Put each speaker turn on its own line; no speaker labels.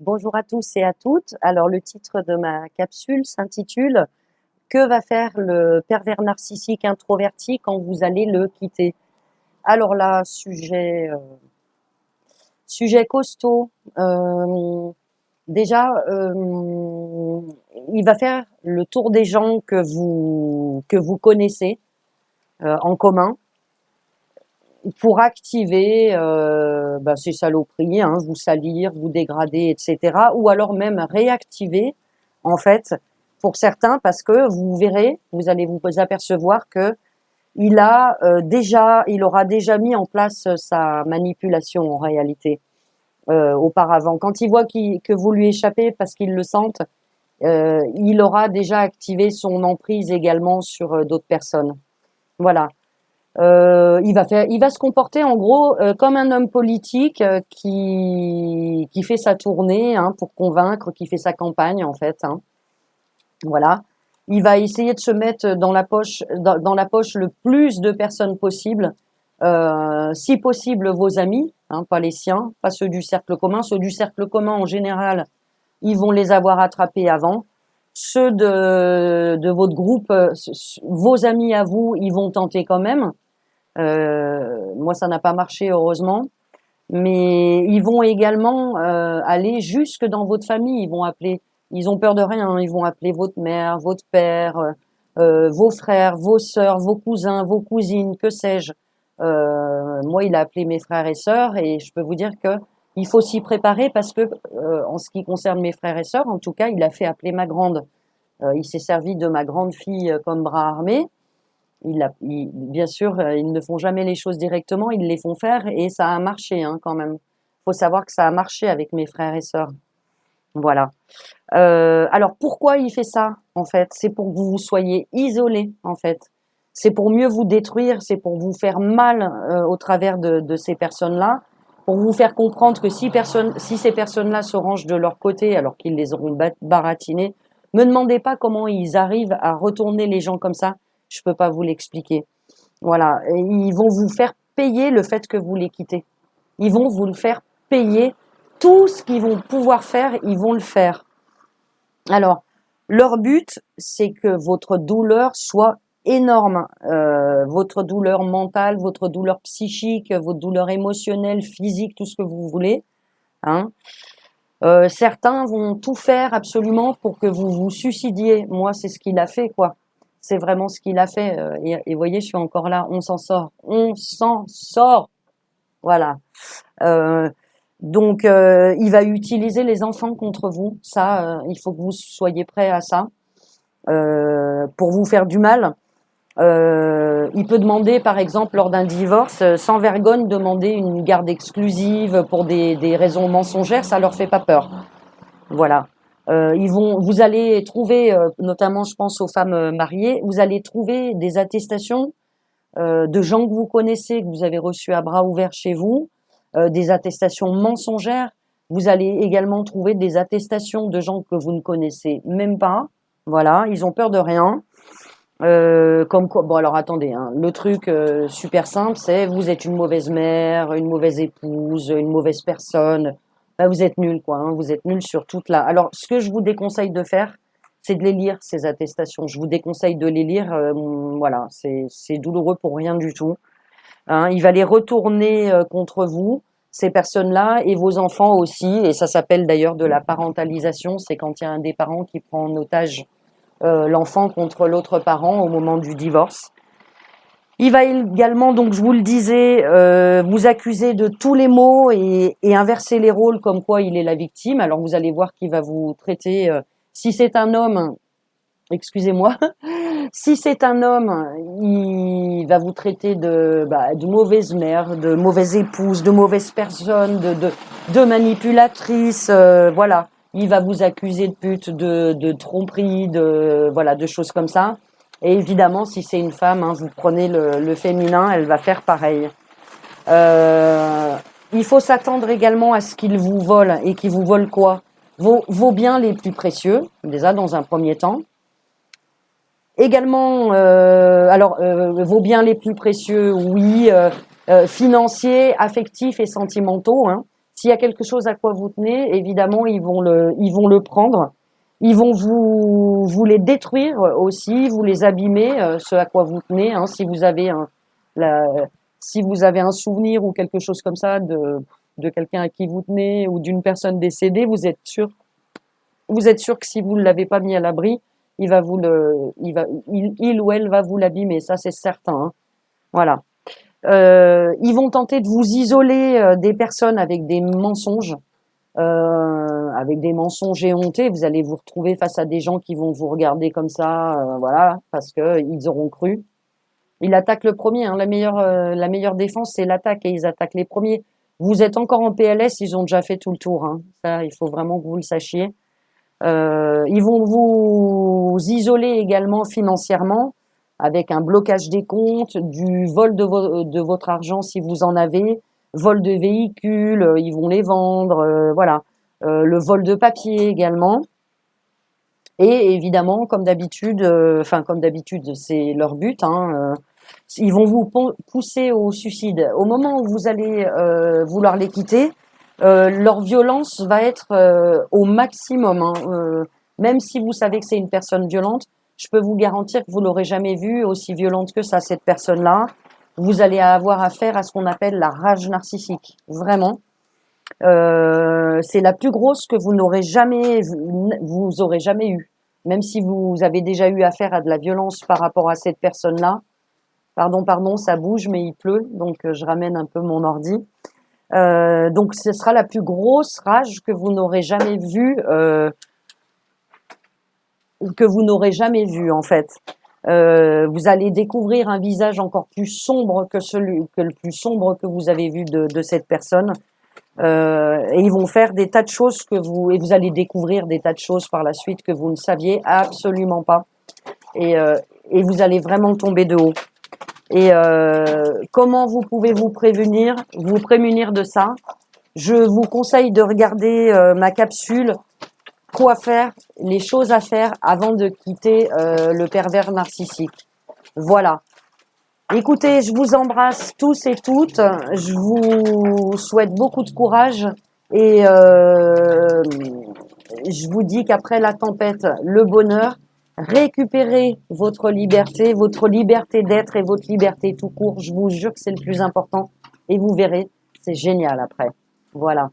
Bonjour à tous et à toutes. Alors, le titre de ma capsule s'intitule Que va faire le pervers narcissique introverti quand vous allez le quitter? Alors là, sujet costaud. Déjà, il va faire le tour des gens que vous connaissez en commun pour activer ces saloperies, hein, vous salir, vous dégrader, etc. Ou alors même réactiver, en fait, pour certains, parce que vous verrez, vous allez vous apercevoir que il aura déjà mis en place sa manipulation en réalité auparavant. Quand il voit que vous lui échappez parce qu'il le sente, il aura déjà activé son emprise également sur d'autres personnes. Voilà. Il va se comporter en gros comme un homme politique qui fait sa tournée hein, pour convaincre, qui fait sa campagne en fait. Hein. Voilà. Il va essayer de se mettre dans la poche le plus de personnes possible. Si possible vos amis, hein, pas les siens, pas ceux du cercle commun. Ceux du cercle commun en général, ils vont les avoir attrapés avant. Ceux de votre groupe, vos amis à vous, ils vont tenter quand même. Moi, ça n'a pas marché, heureusement. Mais ils vont également aller jusque dans votre famille. Ils vont appeler, ils ont peur de rien. Hein. Ils vont appeler votre mère, votre père, vos frères, vos sœurs, vos cousins, vos cousines, que sais-je. Moi, il a appelé mes frères et sœurs et je peux vous dire que il faut s'y préparer parce que, en ce qui concerne mes frères et sœurs, en tout cas, il a fait appeler ma grande. Il s'est servi de ma grande fille comme bras armé. Bien sûr, ils ne font jamais les choses directement, ils les font faire et ça a marché hein, quand même. Faut savoir que ça a marché avec mes frères et sœurs. Voilà. Alors pourquoi il fait ça en fait? C'est pour que vous soyez isolés en fait. C'est pour mieux vous détruire, c'est pour vous faire mal au travers de ces personnes-là, pour vous faire comprendre que si ces personnes-là se rangent de leur côté alors qu'ils les auront baratinés, me demandez pas comment ils arrivent à retourner les gens comme ça. Je peux pas vous l'expliquer. Voilà, et ils vont vous faire payer le fait que vous les quittez. Ils vont vous le faire payer. Tout ce qu'ils vont pouvoir faire, ils vont le faire. Alors, leur but, c'est que votre douleur soit énorme. Votre douleur mentale, votre douleur psychique, votre douleur émotionnelle, physique, tout ce que vous voulez. Hein. Certains vont tout faire absolument pour que vous vous suicidiez. Moi, c'est ce qu'il a fait, quoi. C'est vraiment ce qu'il a fait. Et vous voyez, je suis encore là. On s'en sort. On s'en sort. Voilà. Euh, donc, il va utiliser les enfants contre vous. Ça, il faut que vous soyez prêts à ça. Pour vous faire du mal. Il peut demander, par exemple, lors d'un divorce, sans vergogne, demander une garde exclusive pour des raisons mensongères. Ça leur fait pas peur. Voilà. Vous allez trouver, notamment, je pense aux femmes mariées, vous allez trouver des attestations de gens que vous connaissez, que vous avez reçus à bras ouverts chez vous, des attestations mensongères. Vous allez également trouver des attestations de gens que vous ne connaissez même pas. Voilà, ils ont peur de rien. Comme quoi, bon alors attendez, hein, le truc super simple, c'est vous êtes une mauvaise mère, une mauvaise épouse, une mauvaise personne. Bah, vous êtes nul quoi, hein, vous êtes nul sur toute la. Alors ce que je vous déconseille de faire, c'est de les lire ces attestations. Je vous déconseille de les lire. Voilà, c'est douloureux pour rien du tout. Hein, il va les retourner contre vous, ces personnes-là et vos enfants aussi. Et ça s'appelle d'ailleurs de la parentalisation. C'est quand il y a un des parents qui prend en otage l'enfant contre l'autre parent au moment du divorce. Il va également, donc je vous le disais, vous accuser de tous les maux et inverser les rôles comme quoi il est la victime. Alors vous allez voir qu'il va vous traiter, si c'est un homme, excusez-moi, si c'est un homme, il va vous traiter de mauvaise mère, de mauvaise épouse, de mauvaise personne, de manipulatrice, voilà. Il va vous accuser de pute, de tromperie, voilà, de choses comme ça. Et évidemment, si c'est une femme, hein, vous prenez le féminin, elle va faire pareil. Euh, il faut s'attendre également à ce qu'il vous vole et qu'il vous vole quoi? Vos biens les plus précieux, déjà dans un premier temps. Également, vos biens les plus précieux, oui, financiers, affectifs et sentimentaux. Hein. S'il y a quelque chose à quoi vous tenez, évidemment, ils vont le prendre. Ils vont vous les détruire aussi, vous les abîmer, ce à quoi vous tenez. Hein, la, si vous avez un souvenir ou quelque chose comme ça de quelqu'un à qui vous tenez ou d'une personne décédée, vous êtes sûr que si vous ne l'avez pas mis à l'abri, il ou elle va vous l'abîmer. Ça, c'est certain. Hein. Voilà. Ils vont tenter de vous isoler des personnes avec des mensonges éhontés. Vous allez vous retrouver face à des gens qui vont vous regarder comme ça, voilà, parce que ils auront cru. Ils attaquent le premier. Hein, la meilleure défense, c'est l'attaque et ils attaquent les premiers. Vous êtes encore en PLS, ils ont déjà fait tout le tour. Hein. Ça, il faut vraiment que vous le sachiez. Ils vont vous isoler également financièrement avec un blocage des comptes, du vol de votre argent si vous en avez, vol de véhicules, ils vont les vendre, voilà. Le vol de papier également. Et évidemment, comme d'habitude, c'est leur but, hein, ils vont vous pousser au suicide. Au moment où vous allez vouloir les quitter, leur violence va être au maximum. Hein. Même si vous savez que c'est une personne violente, je peux vous garantir que vous l'aurez jamais vue aussi violente que ça, cette personne-là. Vous allez avoir affaire à ce qu'on appelle la rage narcissique. Vraiment. C'est la plus grosse que vous aurez jamais eue. Même si vous avez déjà eu affaire à de la violence par rapport à cette personne-là. Pardon, ça bouge, mais il pleut, donc je ramène un peu mon ordi. Donc ce sera la plus grosse rage que vous n'aurez jamais vue, en fait. Vous allez découvrir un visage encore plus sombre que le plus sombre que vous avez vu de cette personne. Et ils vont faire des tas de choses et vous allez découvrir des tas de choses par la suite que vous ne saviez absolument pas. Et vous allez vraiment tomber de haut. Et comment vous pouvez vous prémunir de ça? Je vous conseille de regarder ma capsule quoi faire, les choses à faire avant de quitter le pervers narcissique. Voilà. Écoutez, je vous embrasse tous et toutes. Je vous souhaite beaucoup de courage et je vous dis qu'après la tempête, le bonheur. Récupérez votre liberté d'être et votre liberté tout court. Je vous jure que c'est le plus important et vous verrez, c'est génial après. Voilà.